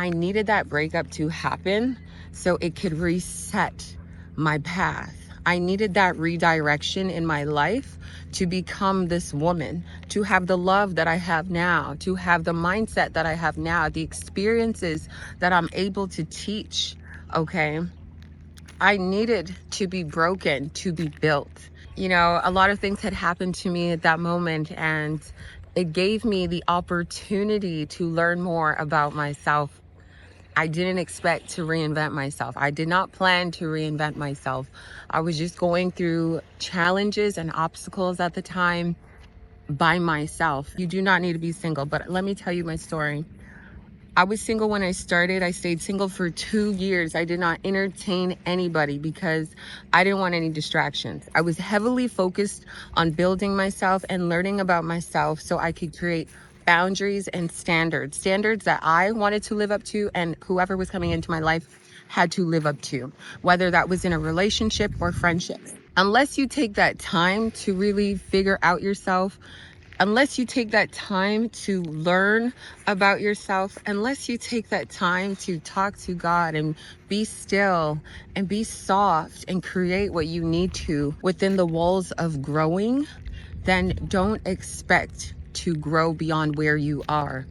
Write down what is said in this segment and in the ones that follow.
I needed that breakup to happen so it could reset my path. I needed that redirection in my life to become this woman, to have the love that I have now, to have the mindset that I have now, the experiences that I'm able to teach, okay? I needed to be broken to be built. You know, a lot of things had happened to me at that moment, and it gave me the opportunity to learn more about myself. I didn't expect to reinvent myself. I did not plan to reinvent myself. I was just going through challenges and obstacles at the time by myself. You do not need to be single, but let me tell you my story. I was single when I started. I stayed single for 2 years. I did not entertain anybody because I didn't want any distractions. I was heavily focused on building myself and learning about myself so I could create boundaries and standards that I wanted to live up to and whoever was coming into my life had to live up to, whether that was in a relationship or friendship. Unless you take that time to really figure out yourself, unless you take that time to learn about yourself, unless you take that time to talk to God and be still and be soft and create what you need to within the walls of growing, then don't expect to grow beyond where you are.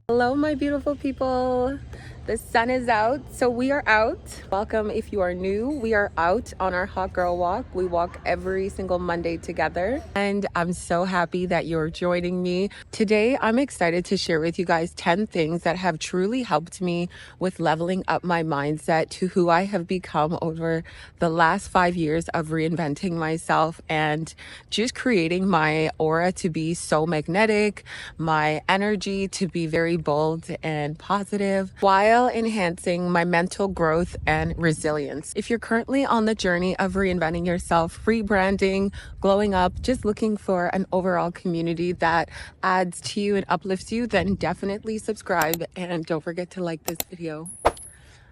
Hello, my beautiful people. The sun is out, so we are out. Welcome if you are new. We are out on our hot girl walk. We walk every single Monday together, and I'm so happy that you're joining me. Today, I'm excited to share with you guys 10 things that have truly helped me with leveling up my mindset to who I have become over the last 5 years of reinventing myself and just creating my aura to be so magnetic, my energy to be very bold and positive, while enhancing my mental growth and resilience. If you're currently on the journey of reinventing yourself, rebranding, glowing up, just looking for an overall community that adds to you and uplifts you, then definitely subscribe and don't forget to like this video.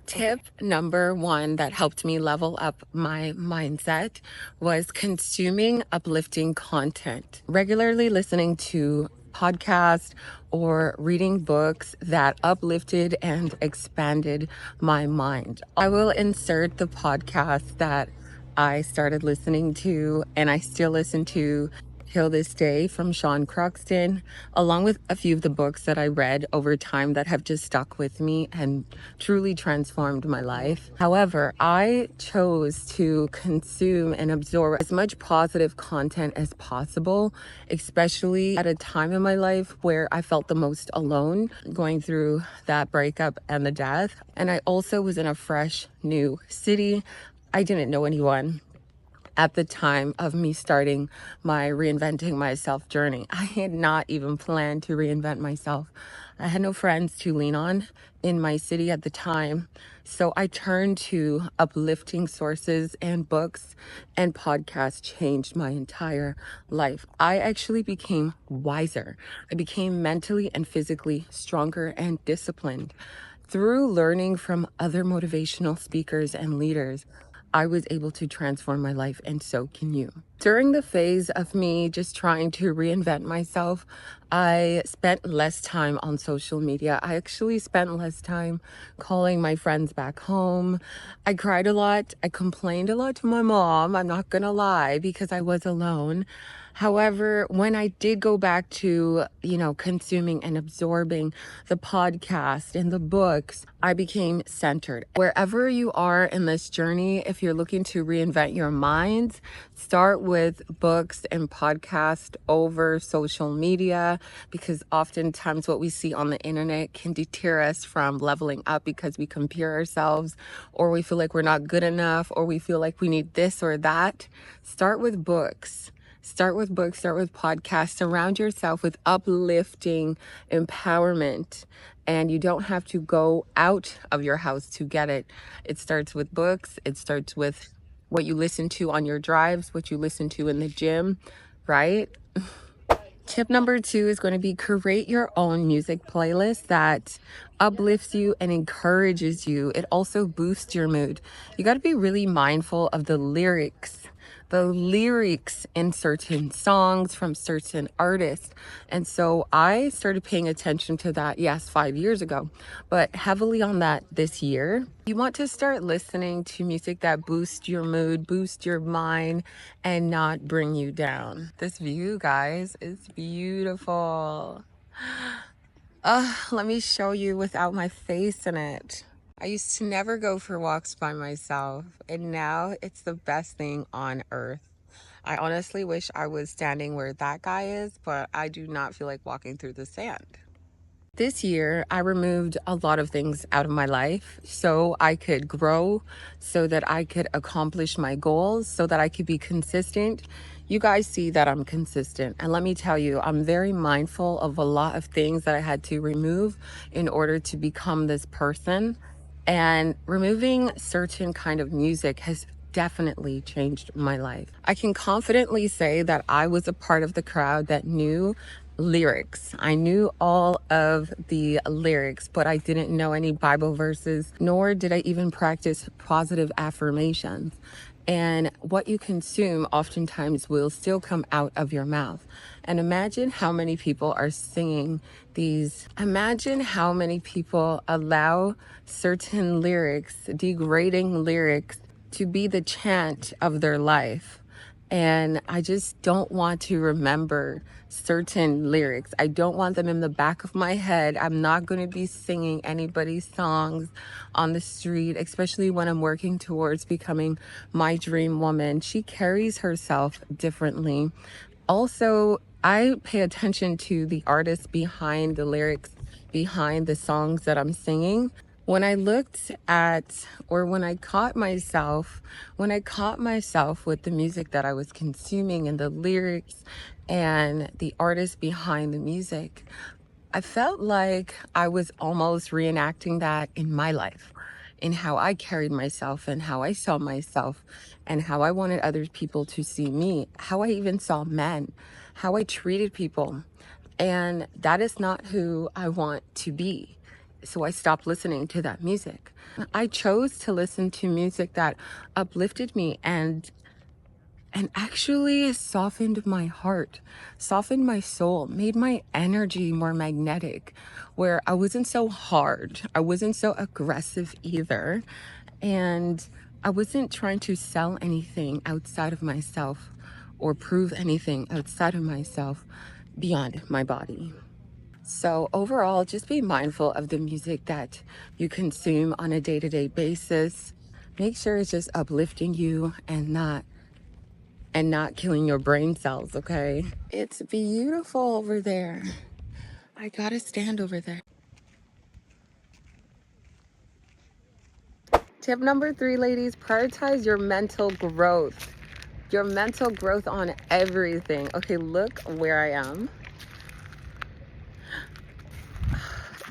Tip number 1 that helped me level up my mindset was consuming uplifting content. Regularly listening to podcasts or reading books that uplifted and expanded my mind. I will insert the podcast that I started listening to and I still listen to till this day from Shen, along with a few of the books that I read over time that have just stuck with me and truly transformed my life. However, I chose to consume and absorb as much positive content as possible, especially at a time in my life where I felt the most alone, going through that breakup and the death. And I also was in a fresh new city. I didn't know anyone at the time of me starting my reinventing myself journey. I had not even planned to reinvent myself. I had no friends to lean on in my city at the time. So I turned to uplifting sources, and books and podcasts changed my entire life. I actually became wiser. I became mentally and physically stronger and disciplined. Through learning from other motivational speakers and leaders, I was able to transform my life, and so can you. During the phase of me just trying to reinvent myself, I spent less time on social media. I actually spent less time calling my friends back home. I cried a lot. I complained a lot to my mom. I'm not gonna lie, because I was alone. However, when I did go back to, consuming and absorbing the podcast and the books, I became centered. Wherever you are in this journey, if you're looking to reinvent your mind, start with books and podcasts over social media, because oftentimes what we see on the internet can deter us from leveling up because we compare ourselves, or we feel like we're not good enough, or we feel like we need this or that. Start with books. Start with podcasts. Surround yourself with uplifting empowerment. And you don't have to go out of your house to get it. It starts with books. It starts with what you listen to on your drives, what you listen to in the gym, right? Tip number 2 is going to be create your own music playlist that uplifts you and encourages you. It also boosts your mood. You got to be really mindful of the lyrics in certain songs from certain artists. And so I started paying attention to that, yes, 5 years ago, but heavily on that this year. You want to start listening to music that boosts your mood, boosts your mind, and not bring you down. This view, guys, is beautiful. Let me show you without my face in it. I used to never go for walks by myself, and now it's the best thing on earth. I honestly wish I was standing where that guy is, but I do not feel like walking through the sand. This year, I removed a lot of things out of my life so I could grow, so that I could accomplish my goals, so that I could be consistent. You guys see that I'm consistent. And let me tell you, I'm very mindful of a lot of things that I had to remove in order to become this person. And removing certain kind of music has definitely changed my life. I can confidently say that I was a part of the crowd that knew lyrics. I knew all of the lyrics, but I didn't know any Bible verses, nor did I even practice positive affirmations. And what you consume oftentimes will still come out of your mouth. And imagine how many people are singing these. Imagine how many people allow certain lyrics, degrading lyrics, to be the chant of their life. And I just don't want to remember certain lyrics. I don't want them in the back of my head. I'm not going to be singing anybody's songs on the street, especially when I'm working towards becoming my dream woman. She carries herself differently. Also, I pay attention to the artists behind the lyrics, behind the songs that I'm singing. When I looked at, or when I caught myself with the music that I was consuming and the lyrics and the artists behind the music, I felt like I was almost reenacting that in my life, in how I carried myself and how I saw myself and how I wanted other people to see me, how I even saw men, how I treated people. And that is not who I want to be. So I stopped listening to that music. I chose to listen to music that uplifted me and actually softened my heart, softened my soul, made my energy more magnetic, where I wasn't so hard, I wasn't so aggressive either, and I wasn't trying to sell anything outside of myself or prove anything outside of myself beyond my body. So overall, just be mindful of the music that you consume on a day-to-day basis. Make sure it's just uplifting you and not killing your brain cells, okay? It's beautiful over there. I gotta stand over there. Tip number 3, ladies, prioritize your mental growth. Your mental growth on everything. Okay, look where I am.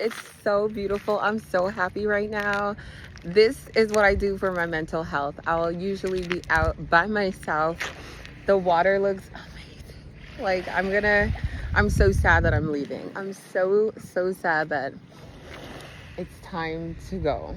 It's so beautiful. I'm so happy right now. This is what I do for my mental health. I'll usually be out by myself. The water looks amazing. Like I'm so sad that I'm leaving. I'm so sad that it's time to go.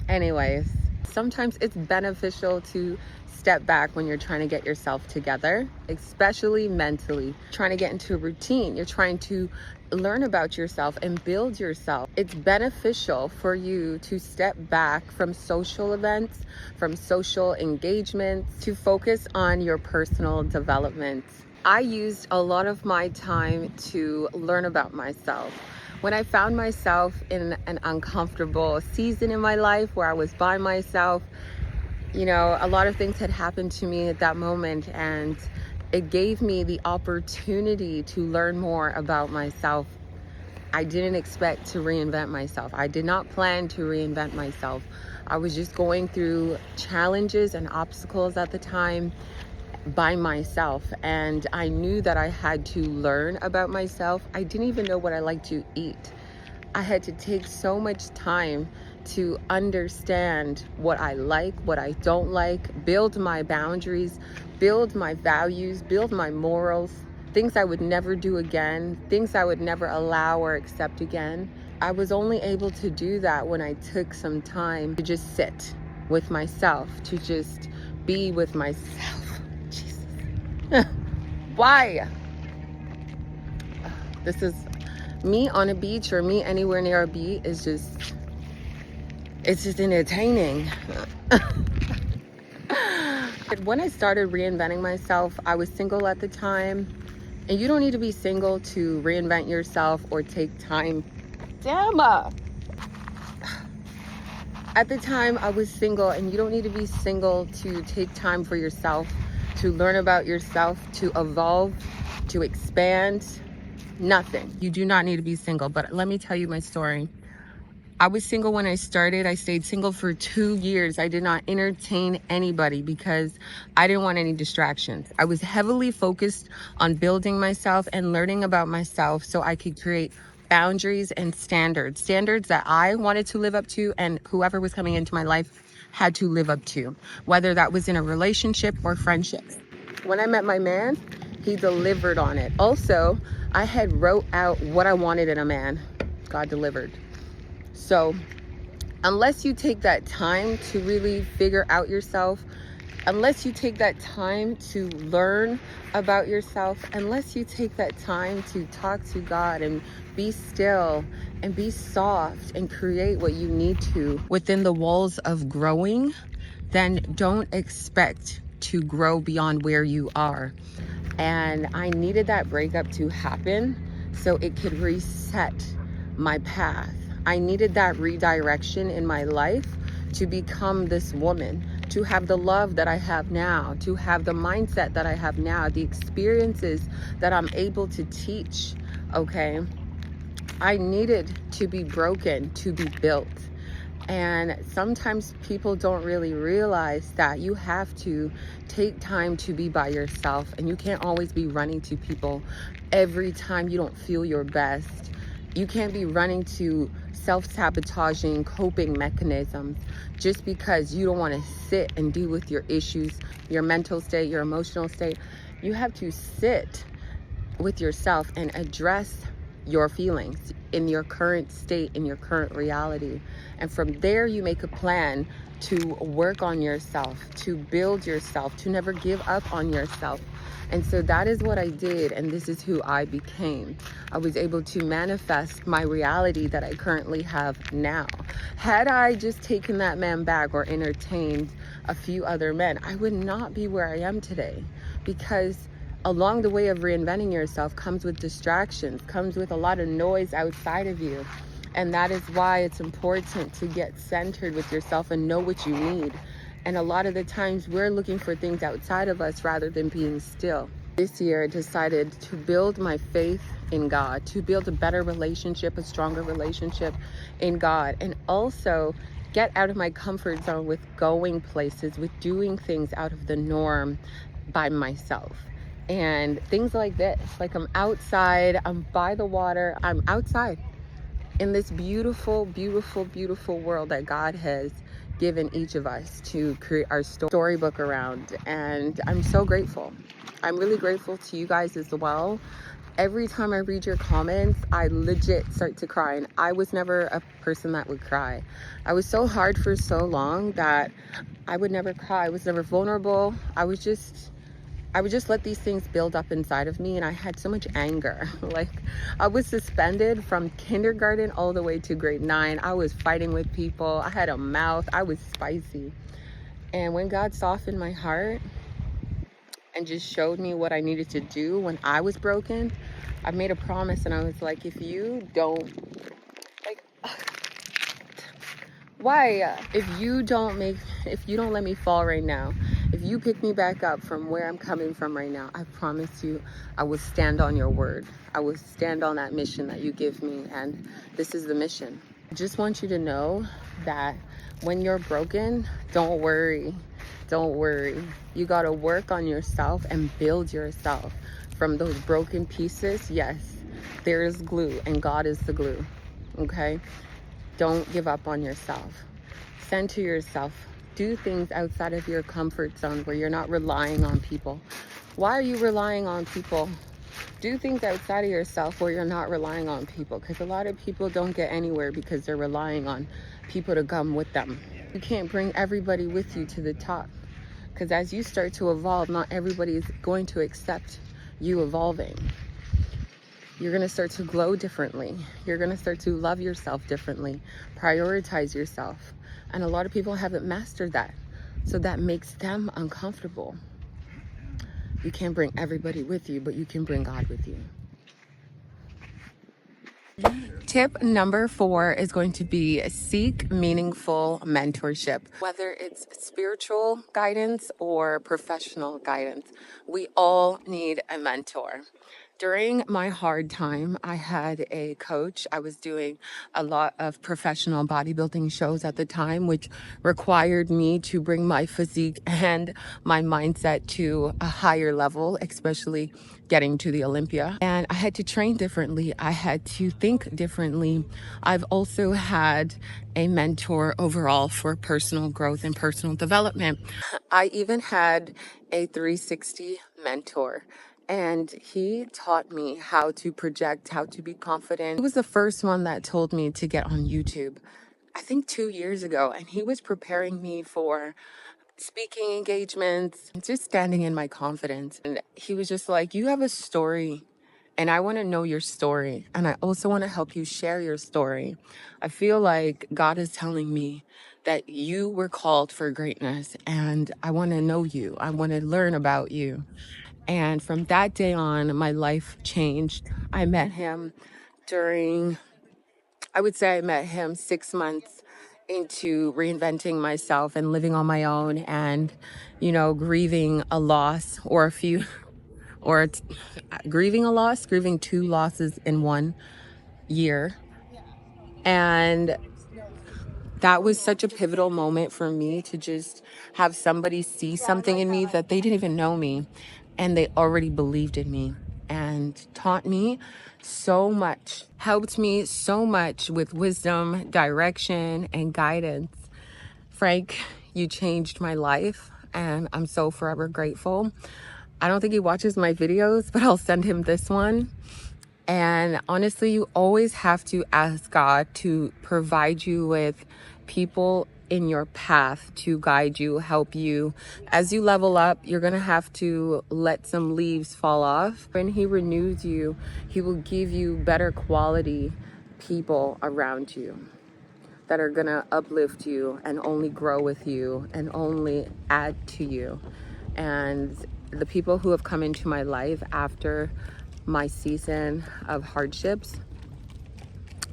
Anyways, sometimes it's beneficial to step back when you're trying to get yourself together, especially mentally. Trying to get into a routine. You're trying to learn about yourself and build yourself. It's beneficial for you to step back from social events, from social engagements, to focus on your personal development. I used a lot of my time to learn about myself. When I found myself in an uncomfortable season in my life where I was by myself, you know, a lot of things had happened to me at that moment, and it gave me the opportunity to learn more about myself. I didn't expect to reinvent myself. I did not plan to reinvent myself. I was just going through challenges and obstacles at the time by myself, and I knew that I had to learn about myself. I didn't even know what I like to eat. I had to take so much time to understand what I like, what I don't like, build my boundaries, build my values, build my morals. things I would never do again, things I would never allow or accept again. I was only able to do that when I took some time to just sit with myself, to just be with myself. Jesus. Why? This is me on a beach, or me anywhere near a beach is just, it's just entertaining. When I started reinventing myself, I was single at the time, and you don't need to be single to reinvent yourself or take time. Damn. At the time, I was single, and you don't need to be single to take time for yourself, to learn about yourself, to evolve, to expand. Nothing. You do not need to be single. But let me tell you my story. I was single when I started. I stayed single for 2 years. I did not entertain anybody because I didn't want any distractions. I was heavily focused on building myself and learning about myself so I could create boundaries and standards that I wanted to live up to, and whoever was coming into my life had to live up to, whether that was in a relationship or friendships. When I met my man, he delivered on it. Also, I had wrote out what I wanted in a man. God delivered. So unless you take that time to really figure out yourself, unless you take that time to learn about yourself, unless you take that time to talk to God and be still and be soft and create what you need to within the walls of growing, then don't expect to grow beyond where you are. And I needed that breakup to happen so it could reset my path. I needed that redirection in my life to become this woman, to have the love that I have now, to have the mindset that I have now, the experiences that I'm able to teach, okay? I needed to be broken to be built. And sometimes people don't really realize that you have to take time to be by yourself, and you can't always be running to people every time you don't feel your best. You can't be running to self-sabotaging coping mechanisms just because you don't want to sit and deal with your issues, your mental state, your emotional state. You have to sit with yourself and address your feelings in your current state, in your current reality. And from there, you make a plan to work on yourself, to build yourself, to never give up on yourself. And so that is what I did, and this is who I became. I was able to manifest my reality that I currently have now. Had I just taken that man back or entertained a few other men, I would not be where I am today, because along the way of reinventing yourself comes with distractions, comes with a lot of noise outside of you. And that is why it's important to get centered with yourself and know what you need. And a lot of the times we're looking for things outside of us rather than being still. This year I decided to build my faith in God, to build a better relationship, a stronger relationship in God, and also get out of my comfort zone with going places, with doing things out of the norm by myself. And things like this, like I'm outside, I'm by the water, I'm outside in this beautiful, beautiful, beautiful world that God has given each of us to create our storybook around. And I'm so grateful. I'm really grateful to you guys as well. Every time I read your comments, I legit start to cry. And I was never a person that would cry. I was so hard for so long that I would never cry. I was never vulnerable. I would just let these things build up inside of me, and I had so much anger. Like, I was suspended from kindergarten all the way to grade 9. I was fighting with people. I had a mouth. I was spicy. And when God softened my heart and just showed me what I needed to do when I was broken, I made a promise, and I was like, if you don't, like, why? If you don't let me fall right now, if you pick me back up from where I'm coming from right now, I promise you, I will stand on your word. I will stand on that mission that you give me. And this is the mission. I just want you to know that when you're broken, don't worry. Don't worry. You got to work on yourself and build yourself from those broken pieces. Yes, there is glue, and God is the glue. Okay? Don't give up on yourself. Center yourself. Do things outside of your comfort zone where you're not relying on people. Why are you relying on people? Do things outside of yourself where you're not relying on people, because a lot of people don't get anywhere because they're relying on people to come with them. You can't bring everybody with you to the top, because as you start to evolve, not everybody is going to accept you evolving. You're going to start to glow differently. You're going to start to love yourself differently, prioritize yourself. And a lot of people haven't mastered that. So that makes them uncomfortable. You can't bring everybody with you, but you can bring God with you. Tip number 4 is going to be seek meaningful mentorship. Whether it's spiritual guidance or professional guidance, we all need a mentor. During my hard time, I had a coach. I was doing a lot of professional bodybuilding shows at the time, which required me to bring my physique and my mindset to a higher level, especially getting to the Olympia. And I had to train differently. I had to think differently. I've also had a mentor overall for personal growth and personal development. I even had a 360 mentor. And he taught me how to project, how to be confident. He was the first one that told me to get on YouTube, I think 2 years ago. And he was preparing me for speaking engagements, just standing in my confidence. And he was just like, you have a story and I want to know your story. And I also want to help you share your story. I feel like God is telling me that you were called for greatness and I want to know you. I want to learn about you. And from that day on, my life changed. I met him I met him 6 months into reinventing myself and living on my own and, grieving a loss or a few, or grieving 2 losses in 1 year. And that was such a pivotal moment for me to just have somebody see something in me that they didn't even know me and they already believed in me and taught me so much, helped me so much with wisdom, direction, and guidance. Frank, you changed my life and I'm so forever grateful. I don't think he watches my videos, but I'll send him this one. And honestly, you always have to ask God to provide you with people in your path to guide you, help you. As you level up, you're going to have to let some leaves fall off. When he renews you, he will give you better quality people around you that are going to uplift you and only grow with you and only add to you. And the people who have come into my life after my season of hardships,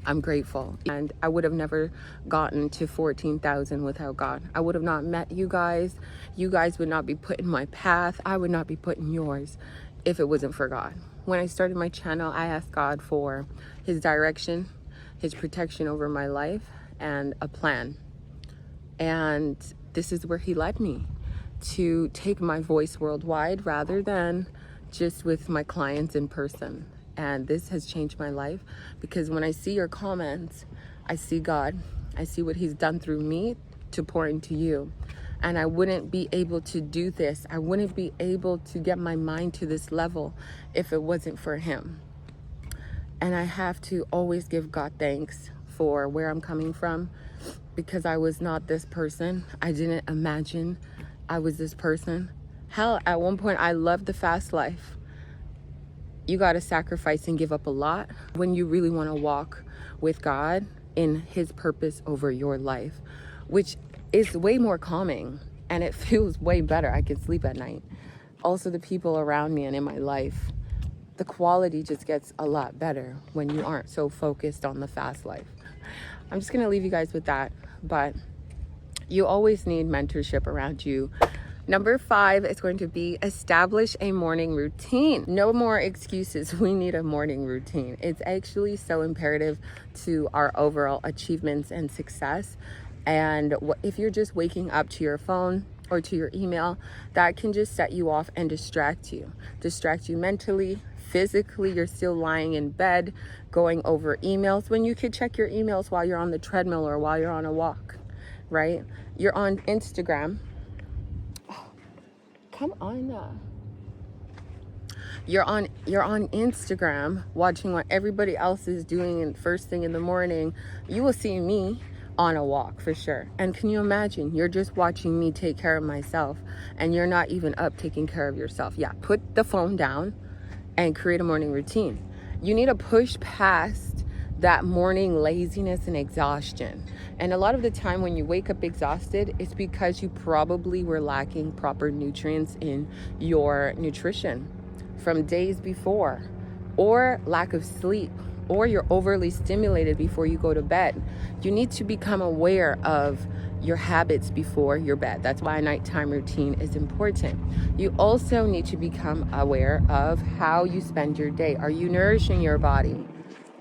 I'm grateful. And I would have never gotten to 14,000 without God. I would have not met you guys. You guys would not be put in my path. I would not be put in yours if it wasn't for God. When I started my channel, I asked God for his direction, his protection over my life, and a plan. And this is where he led me, to take my voice worldwide rather than just with my clients in person. And this has changed my life because when I see your comments, I see God. I see what he's done through me to pour into you. And I wouldn't be able to do this. I wouldn't be able to get my mind to this level if it wasn't for him. And I have to always give God thanks for where I'm coming from, because I was not this person. I didn't imagine I was this person. Hell, at one point I loved the fast life. You got to sacrifice and give up a lot when you really want to walk with God in his purpose over your life, which is way more calming and it feels way better. I can sleep at night. Also, the people around me and in my life, the quality just gets a lot better when you aren't so focused on the fast life. I'm just gonna leave you guys with that, but you always need mentorship around you. Number 5 is going to be establish a morning routine. No more excuses. We need a morning routine. It's actually so imperative to our overall achievements and success. And if you're just waking up to your phone or to your email, that can just set you off and distract you mentally, physically. You're still lying in bed going over emails when you could check your emails while you're on the treadmill or while you're on a walk, right? You're on Instagram. Come on. You're on Instagram watching what everybody else is doing and first thing in the morning. You will see me on a walk for sure. And can you imagine, you're just watching me take care of myself and you're not even up taking care of yourself. Yeah, put the phone down and create a morning routine. You need to push past that morning laziness and exhaustion. And a lot of the time when you wake up exhausted, it's because you probably were lacking proper nutrients in your nutrition from days before, or lack of sleep, or you're overly stimulated before you go to bed. You need to become aware of your habits before your bed. That's why a nighttime routine is important. You also need to become aware of how you spend your day. Are you nourishing your body?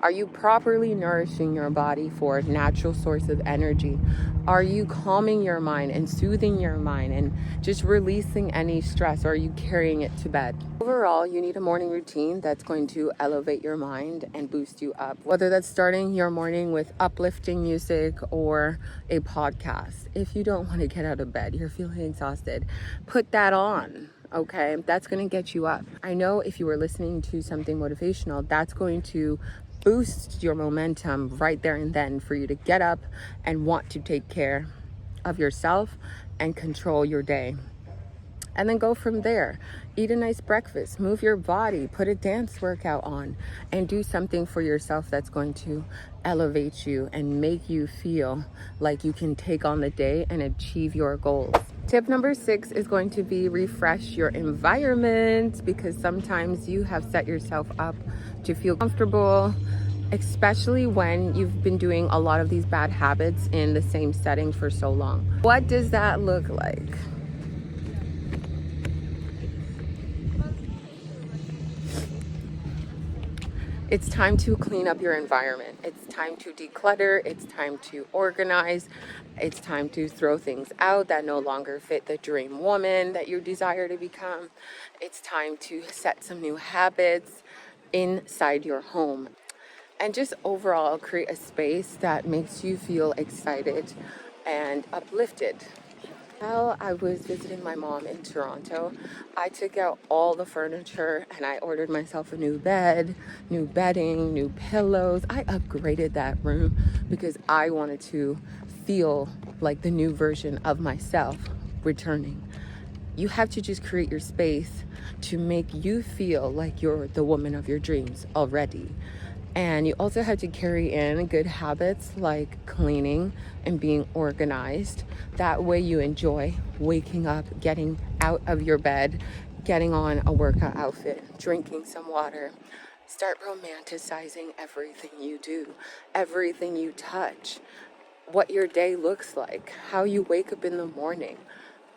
Are you properly nourishing your body for a natural source of energy? Are you calming your mind and soothing your mind and just releasing any stress, or are you carrying it to bed? Overall, you need a morning routine that's going to elevate your mind and boost you up. Whether that's starting your morning with uplifting music or a podcast. If you don't want to get out of bed, you're feeling exhausted, put that on. Okay, that's going to get you up. I know if you were listening to something motivational, that's going to boost your momentum right there and then for you to get up and want to take care of yourself and control your day. And then go from there. Eat a nice breakfast, move your body, put a dance workout on, and do something for yourself that's going to elevate you and make you feel like you can take on the day and achieve your goals. Tip number 6 is going to be refresh your environment, because sometimes you have set yourself up to feel comfortable, especially when you've been doing a lot of these bad habits in the same setting for so long. What does that look like? It's time to clean up your environment. It's time to declutter. It's time to organize. It's time to throw things out that no longer fit the dream woman that you desire to become. It's time to set some new habits inside your home. And just overall create a space that makes you feel excited and uplifted. While I was visiting my mom in Toronto, I took out all the furniture and I ordered myself a new bed, new bedding, new pillows. I upgraded that room because I wanted to feel like the new version of myself returning. You have to just create your space to make you feel like you're the woman of your dreams already. And you also have to carry in good habits like cleaning and being organized. That way you enjoy waking up, getting out of your bed, getting on a workout outfit, drinking some water. Start romanticizing everything you do, everything you touch, what your day looks like, how you wake up in the morning.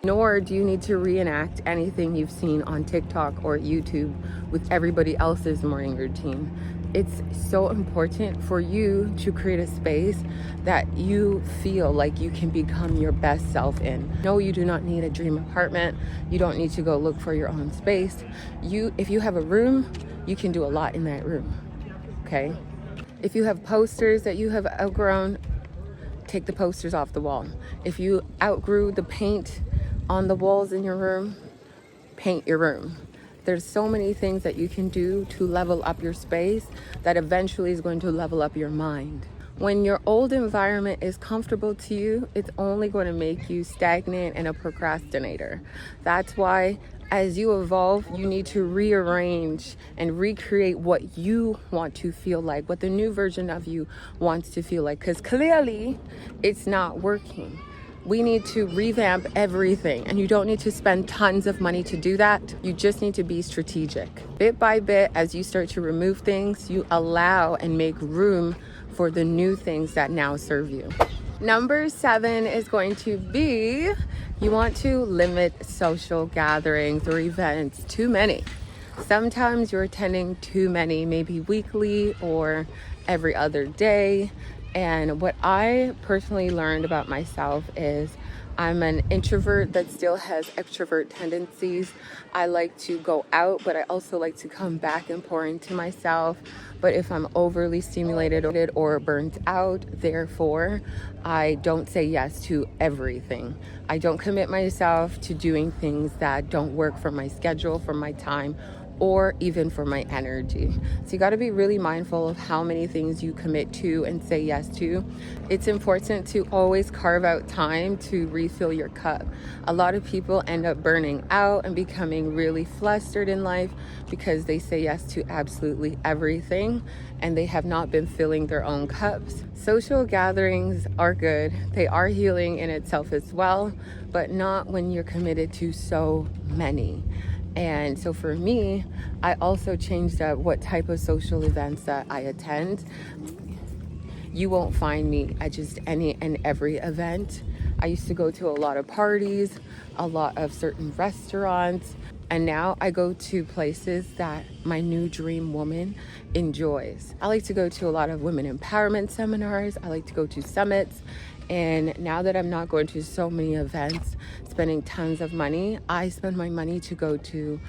Nor do you need to reenact anything you've seen on TikTok or YouTube with everybody else's morning routine. It's so important for you to create a space that you feel like you can become your best self in. No, you do not need a dream apartment. You don't need to go look for your own space. If you have a room, you can do a lot in that room, okay? If you have posters that you have outgrown, take the posters off the wall. If you outgrew the paint on the walls in your room, paint your room. There's so many things that you can do to level up your space that eventually is going to level up your mind. When your old environment is comfortable to you, it's only going to make you stagnant and a procrastinator. That's why as you evolve, you need to rearrange and recreate what you want to feel like, what the new version of you wants to feel like, because clearly it's not working. We need to revamp everything, and you don't need to spend tons of money to do that. You just need to be strategic. Bit by bit, as you start to remove things, you allow and make room for the new things that now serve you. Number 7 is going to be, you want to limit social gatherings or events. Too many. Sometimes you're attending too many, maybe weekly or every other day. And what I personally learned about myself is I'm an introvert that still has extrovert tendencies. I like to go out, but I also like to come back and pour into myself. But if I'm overly stimulated or burnt out, therefore, I don't say yes to everything. I don't commit myself to doing things that don't work for my schedule, for my time, or even for my energy. So you got to be really mindful of how many things you commit to and say yes to. It's important to always carve out time to refill your cup. A lot of people end up burning out and becoming really flustered in life because they say yes to absolutely everything and they have not been filling their own cups. Social gatherings are good. They are healing in itself as well, but not when you're committed to so many. And so for me, I also changed up what type of social events that I attend. You won't find me at just any and every event. I used to go to a lot of parties, a lot of certain restaurants, and now I go to places that my new dream woman enjoys. I like to go to a lot of women empowerment seminars. I like to go to summits. And now that I'm not going to so many events, spending tons of money, I spend my money to go to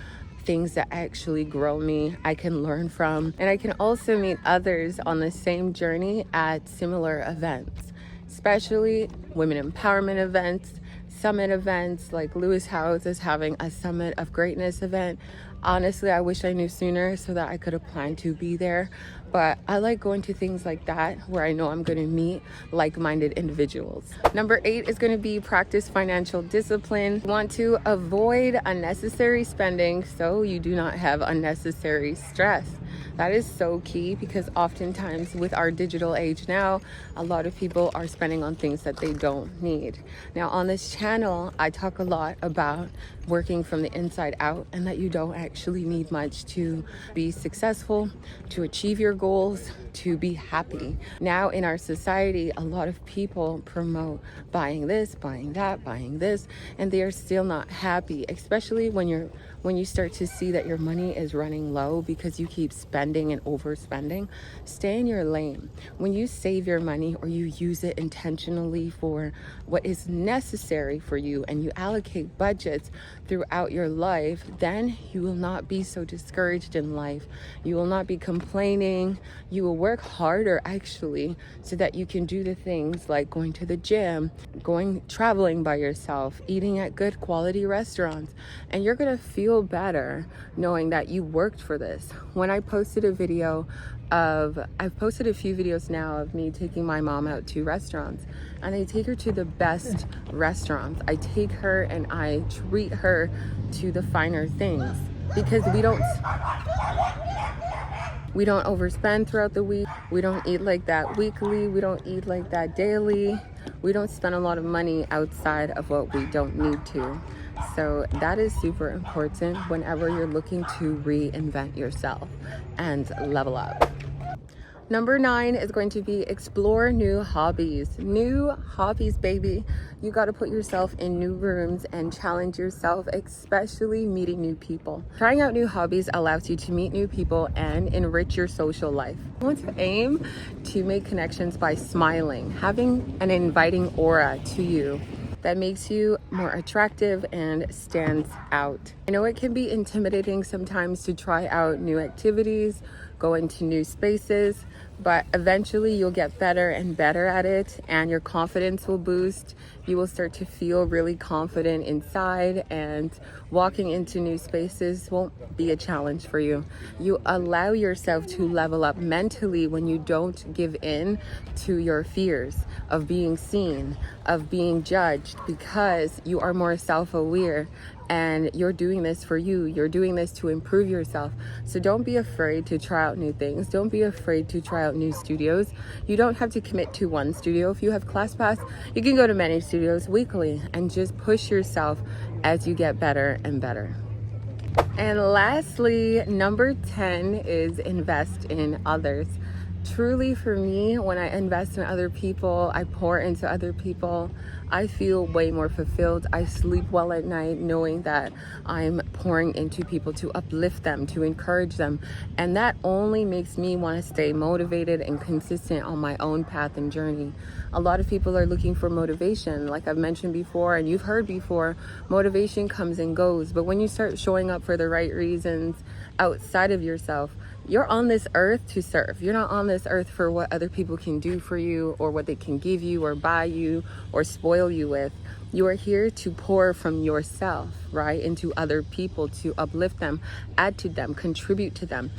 things that actually grow me, I can learn from, and I can also meet others on the same journey at similar events, especially women empowerment events, summit events. Like Lewis House is having a Summit of Greatness event. Honestly, I wish I knew sooner so that I could have planned to be there. But I like going to things like that where I know I'm going to meet like-minded individuals. Number 8 is going to be practice financial discipline. You want to avoid unnecessary spending so you do not have unnecessary stress. That is so key because oftentimes with our digital age now, a lot of people are spending on things that they don't need. Now on this channel, I talk a lot about working from the inside out and that you don't actually need much to be successful, to achieve your goals, to be happy. Now in our society, a lot of people promote buying this, buying that, buying this, and they are still not happy, especially when you start to see that your money is running low because you keep spending and overspending. Stay in your lane. When you save your money or you use it intentionally for what is necessary for you and you allocate budgets throughout your life, then you will not be so discouraged in life. You will not be complaining. You will work harder actually so that you can do the things like going to the gym, traveling by yourself, eating at good quality restaurants, and you're gonna feel better knowing that you worked for this. When I posted a video I've posted a few videos now of me taking my mom out to restaurants, and I take her to the best restaurants. I take her and I treat her to the finer things because we don't overspend throughout the week. We don't eat like that weekly. We don't eat like that daily. We don't spend a lot of money outside of what we don't need to. So that is super important whenever you're looking to reinvent yourself and level up. Number 9 is going to be explore new hobbies. New hobbies, baby. You got to put yourself in new rooms and challenge yourself, especially meeting new people. Trying out new hobbies allows you to meet new people and enrich your social life. I want to aim to make connections by smiling, having an inviting aura to you that makes you more attractive and stands out. I know it can be intimidating sometimes to try out new activities, go into new spaces, but eventually you'll get better and better at it and your confidence will boost. You will start to feel really confident inside, and walking into new spaces won't be a challenge for you. You allow yourself to level up mentally when you don't give in to your fears of being seen, of being judged, because you are more self-aware and you're doing this for you. You're doing this to improve yourself. So don't be afraid to try out new things. Don't be afraid to try out new studios. You don't have to commit to one studio. If you have ClassPass, you can go to many studios weekly and just push yourself as you get better and better. And lastly, number 10 is invest in others. Truly for me, when I invest in other people, I pour into other people, I feel way more fulfilled. I sleep well at night knowing that I'm pouring into people to uplift them, to encourage them. And that only makes me want to stay motivated and consistent on my own path and journey. A lot of people are looking for motivation. Like I've mentioned before, and you've heard before, motivation comes and goes. But when you start showing up for the right reasons outside of yourself, You're on this earth to serve. You're not on this earth for what other people can do for you or what they can give you or buy you or spoil you with. You are here to pour from yourself, right, into other people, to uplift them, add to them, contribute to them.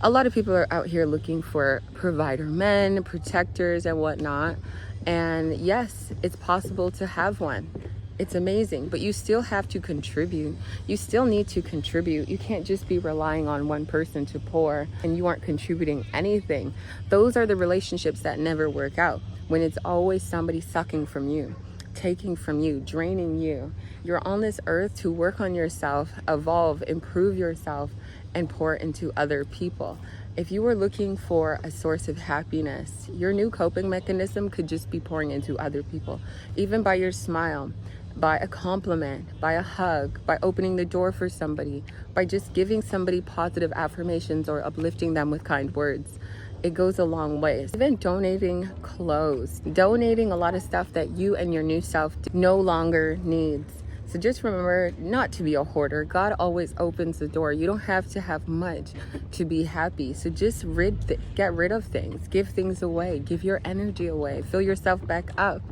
A lot of people are out here looking for provider men, protectors, and whatnot. And yes, it's possible to have one. It's amazing, but you still have to contribute. You still need to contribute. You can't just be relying on one person to pour and you aren't contributing anything. Those are the relationships that never work out, when it's always somebody sucking from you, taking from you, draining you. You're on this earth to work on yourself, evolve, improve yourself, and pour into other people. If you were looking for a source of happiness, your new coping mechanism could just be pouring into other people, even by your smile, by a compliment, by a hug, by opening the door for somebody, by just giving somebody positive affirmations or uplifting them with kind words. It goes a long way. Even donating clothes, donating a lot of stuff that you and your new self no longer needs. So just remember not to be a hoarder. God always opens the door. You don't have to have much to be happy. So just get rid of things, give things away, give your energy away, fill yourself back up.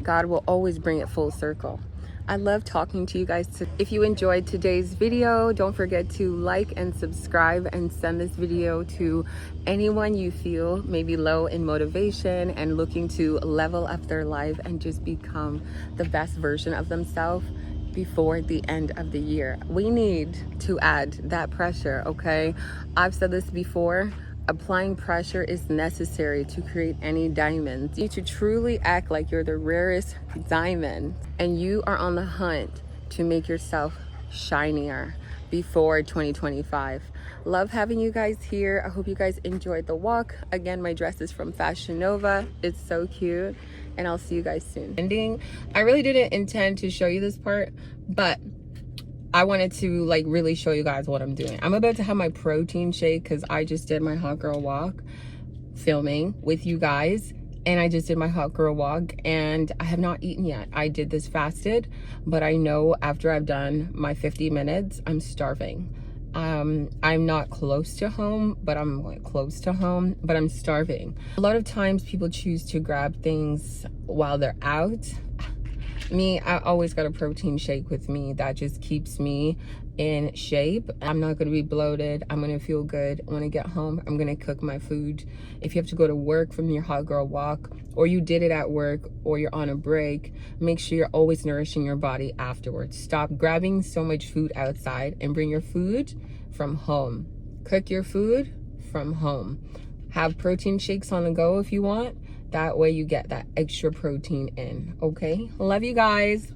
God will always bring it full circle. I love talking to you guys. If you enjoyed today's video, don't forget to like and subscribe and send this video to anyone you feel may be low in motivation and looking to level up their life and just become the best version of themselves before the end of the year. We need to add that pressure, okay? I've said this before. Applying pressure is necessary to create any diamonds. You need to truly act like you're the rarest diamond and you are on the hunt to make yourself shinier before 2025. Love having you guys here. I hope you guys enjoyed the walk. Again, my dress is from Fashion Nova. It's so cute, and I'll see you guys soon. Ending. I really didn't intend to show you this part, but I wanted to like really show you guys what I'm doing. I'm about to have my protein shake because I just did my hot girl walk filming with you guys, and I just did my hot girl walk and I have not eaten yet. I did this fasted, but I know after I've done my 50 minutes, I'm starving. I'm not close to home, but I'm like close to home, but I'm starving. A lot of times people choose to grab things while they're out. Me, I always got a protein shake with me. That just keeps me in shape. I'm not going to be bloated. I'm going to feel good. When I get home, I'm going to cook my food. If you have to go to work from your hot girl walk, or you did it at work, or you're on a break, make sure you're always nourishing your body afterwards. Stop grabbing so much food outside and bring your food from home. Cook your food from home. Have protein shakes on the go if you want. That way you get that extra protein in, okay? Love you guys.